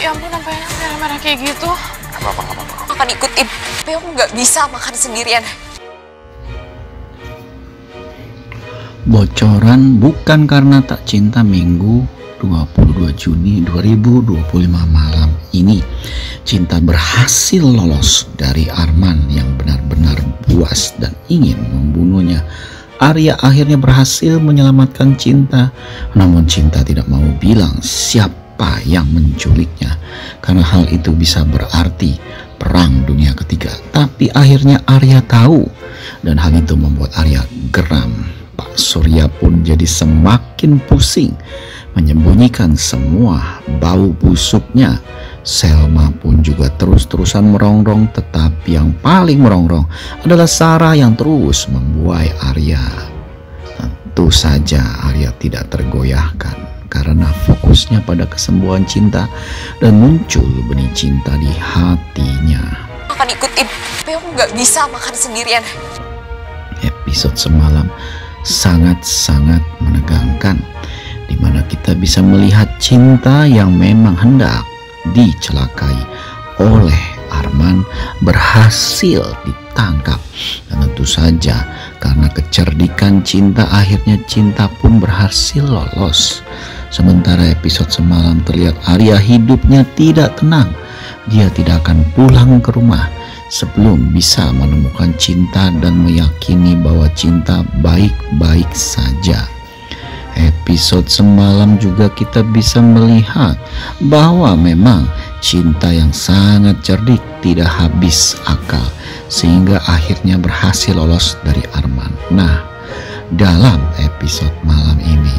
Ya ampun, sampai merah-merah kayak gitu. Gak apa-apa. Akan ikutin, tapi aku nggak bisa makan sendirian. Bocoran bukan karena tak cinta Minggu 22 Juni 2025 malam ini. Cinta berhasil lolos dari Arman yang benar-benar puas dan ingin membunuhnya. Arya akhirnya berhasil menyelamatkan Cinta, namun Cinta tidak mau bilang siapa yang menculiknya karena hal itu bisa berarti perang dunia ketiga. Tapi akhirnya Arya tahu dan hal itu membuat Arya geram. Pak Surya pun jadi semakin pusing menyembunyikan semua bau busuknya. Selma pun juga terus-terusan merongrong, tetapi yang paling merongrong adalah Sarah yang terus membuai Arya. Tentu saja Arya tidak tergoyahkan karena fokusnya pada kesembuhan Cinta dan muncul benih cinta di hatinya. Akan ikutin, tapi aku nggak bisa makan sendirian. Episode semalam sangat-sangat menegangkan, di mana kita bisa melihat Cinta yang memang hendak dicelakai oleh Arman berhasil ditangkap, dan tentu saja karena kecerdikan Cinta akhirnya Cinta pun berhasil lolos. Sementara episode semalam terlihat Arya hidupnya tidak tenang. Dia tidak akan pulang ke rumah sebelum bisa menemukan Cinta dan meyakini bahwa Cinta baik-baik saja. Episode semalam juga kita bisa melihat bahwa memang Cinta yang sangat cerdik tidak habis akal sehingga akhirnya berhasil lolos dari Arman. Nah, dalam episode malam ini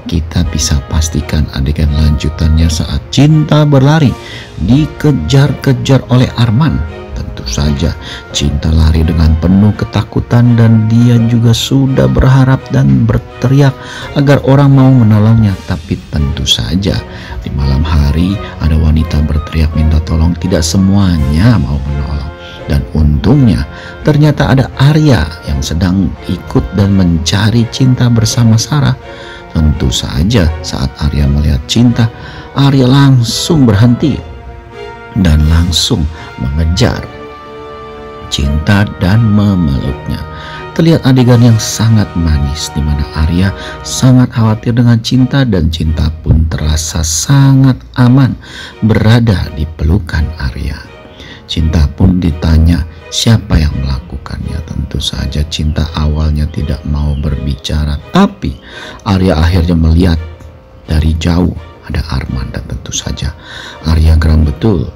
kita bisa pastikan adegan lanjutannya saat Cinta berlari dikejar-kejar oleh Arman. Tentu saja Cinta lari dengan penuh ketakutan dan dia juga sudah berharap dan berteriak agar orang mau menolongnya. Tapi tentu saja di malam hari ada wanita berteriak minta tolong, tidak semuanya mau menolong. Dan untungnya ternyata ada Arya yang sedang ikut dan mencari Cinta bersama Sarah. Tentu saja saat Arya melihat Cinta, Arya langsung berhenti dan langsung mengejar Cinta dan memeluknya. Terlihat adegan yang sangat manis di mana Arya sangat khawatir dengan Cinta dan Cinta pun terasa sangat aman berada di pelukan Arya. Cinta pun ditanya siapa yang melakukannya. Tentu saja Cinta awalnya tidak mau berbicara, tapi Arya akhirnya melihat dari jauh ada Arman dan tentu saja Arya geram betul.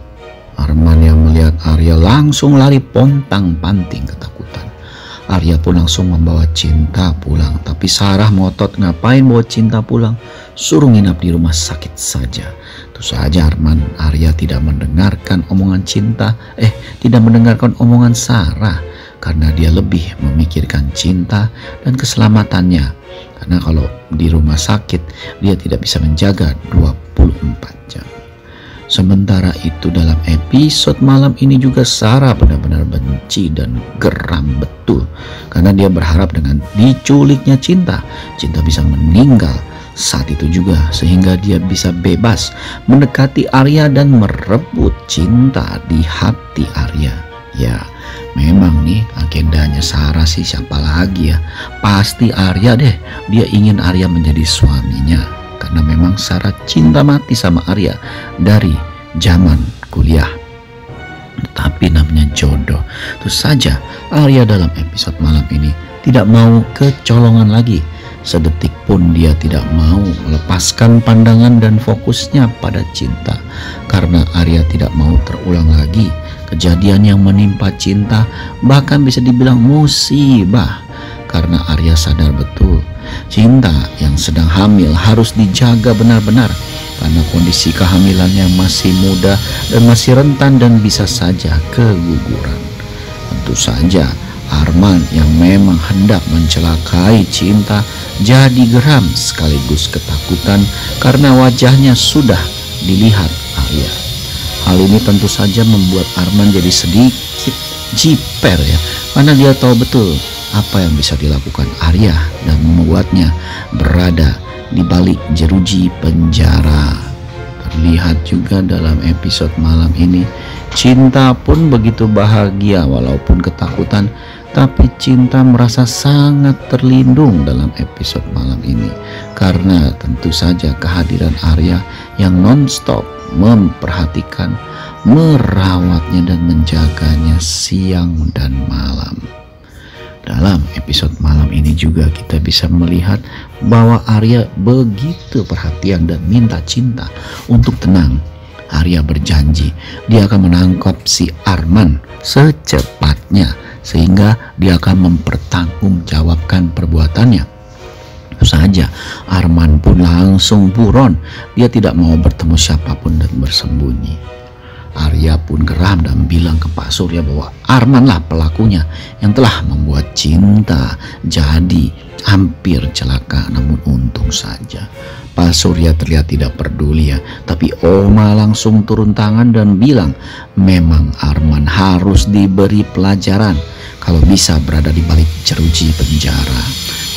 Arman yang melihat Arya langsung lari pontang-panting ketakutan. Arya pun langsung membawa Cinta pulang, tapi Sarah ngotot ngapain bawa Cinta pulang, suruh nginap di rumah sakit saja. Tentu saja Arya tidak mendengarkan omongan tidak mendengarkan omongan Sarah karena dia lebih memikirkan Cinta dan keselamatannya. Karena kalau di rumah sakit dia tidak bisa menjaga 24 jam. Sementara itu dalam episode malam ini juga Sarah benar-benar benci dan geram betul karena dia berharap dengan diculiknya Cinta bisa meninggal saat itu juga sehingga dia bisa bebas mendekati Arya dan merebut Cinta di hati Arya. Ya, memang nih agendanya Sarah sih siapa lagi ya? Pasti Arya deh. Dia ingin Arya menjadi suaminya. Karena memang Sarah cinta mati sama Arya dari zaman kuliah. Tapi namanya jodoh. Terus saja Arya dalam episode malam ini tidak mau kecolongan lagi. Sedetik pun dia tidak mau melepaskan pandangan dan fokusnya pada Cinta. Karena Arya tidak mau terulang lagi kejadian yang menimpa Cinta, bahkan bisa dibilang musibah. Karena Arya sadar betul Cinta yang sedang hamil harus dijaga benar-benar karena kondisi kehamilannya masih muda dan masih rentan dan bisa saja keguguran. Tentu saja Arman yang memang hendak mencelakai Cinta jadi geram sekaligus ketakutan karena wajahnya sudah dilihat Arya. Hal ini tentu saja membuat Arman jadi sedikit jiper ya, karena dia tahu betul apa yang bisa dilakukan Arya dan membuatnya berada di balik jeruji penjara. Terlihat juga dalam episode malam ini, Cinta pun begitu bahagia walaupun ketakutan, tapi Cinta merasa sangat terlindung dalam episode malam ini karena tentu saja kehadiran Arya yang nonstop memperhatikan, merawatnya dan menjaganya siang dan malam. Dalam episode malam ini juga kita bisa melihat bahwa Arya begitu perhatian dan minta Cinta untuk tenang. Arya berjanji dia akan menangkap si Arman secepatnya sehingga dia akan mempertanggungjawabkan perbuatannya. Tentu saja Arman pun langsung buron, dia tidak mau bertemu siapapun dan bersembunyi. Arya pun geram dan bilang ke Pak Surya bahwa Armanlah pelakunya yang telah membuat Cinta jadi hampir celaka, namun untung saja Pak Surya terlihat tidak peduli ya, tapi Oma langsung turun tangan dan bilang memang Arman harus diberi pelajaran, kalau bisa berada di balik jeruji penjara.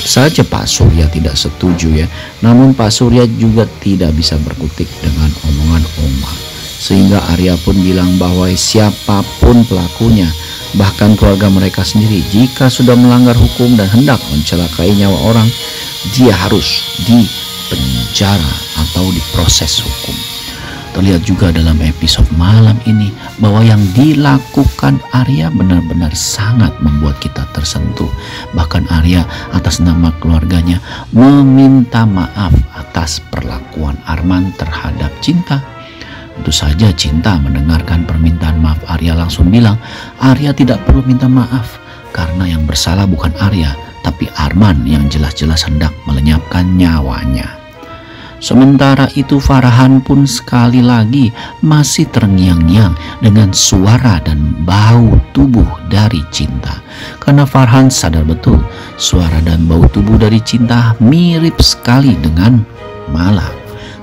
Saja Pak Surya tidak setuju ya, namun Pak Surya juga tidak bisa berkutik dengan omongan Oma. Sehingga Arya pun bilang bahwa siapapun pelakunya, bahkan keluarga mereka sendiri, jika sudah melanggar hukum dan hendak mencelakai nyawa orang, dia harus dipenjara atau diproses hukum. Terlihat juga dalam episode malam ini bahwa yang dilakukan Arya benar-benar sangat membuat kita tersentuh. Bahkan Arya atas nama keluarganya meminta maaf atas perlakuan Arman terhadap Cinta. Tentu saja Cinta mendengarkan permintaan maaf Arya langsung bilang Arya tidak perlu minta maaf karena yang bersalah bukan Arya tapi Arman yang jelas-jelas hendak melenyapkan nyawanya. Sementara itu Farhan pun sekali lagi masih terngiang-ngiang dengan suara dan bau tubuh dari Cinta. Karena Farhan sadar betul suara dan bau tubuh dari Cinta mirip sekali dengan Mala,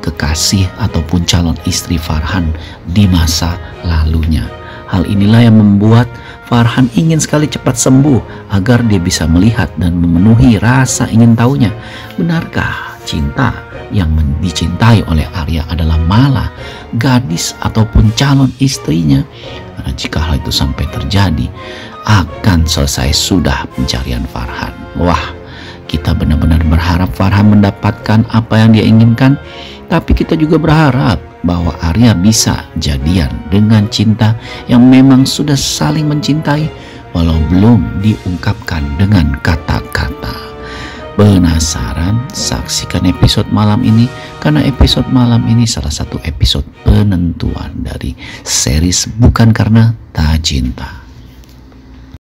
kekasih ataupun calon istri Farhan di masa lalunya. Hal inilah yang membuat Farhan ingin sekali cepat sembuh agar dia bisa melihat dan memenuhi rasa ingin tahunya. Benarkah Cinta yang dicintai oleh Arya adalah Mala, gadis ataupun calon istrinya? Karena jika hal itu sampai terjadi, akan selesai sudah pencarian Farhan. Wah, kita benar-benar berharap Farhan mendapatkan apa yang dia inginkan, tapi kita juga berharap bahwa Arya bisa jadian dengan Cinta yang memang sudah saling mencintai walau belum diungkapkan dengan kata-kata. Penasaran? Saksikan episode malam ini karena episode malam ini salah satu episode penentuan dari series Bukan Karena Tak Cinta.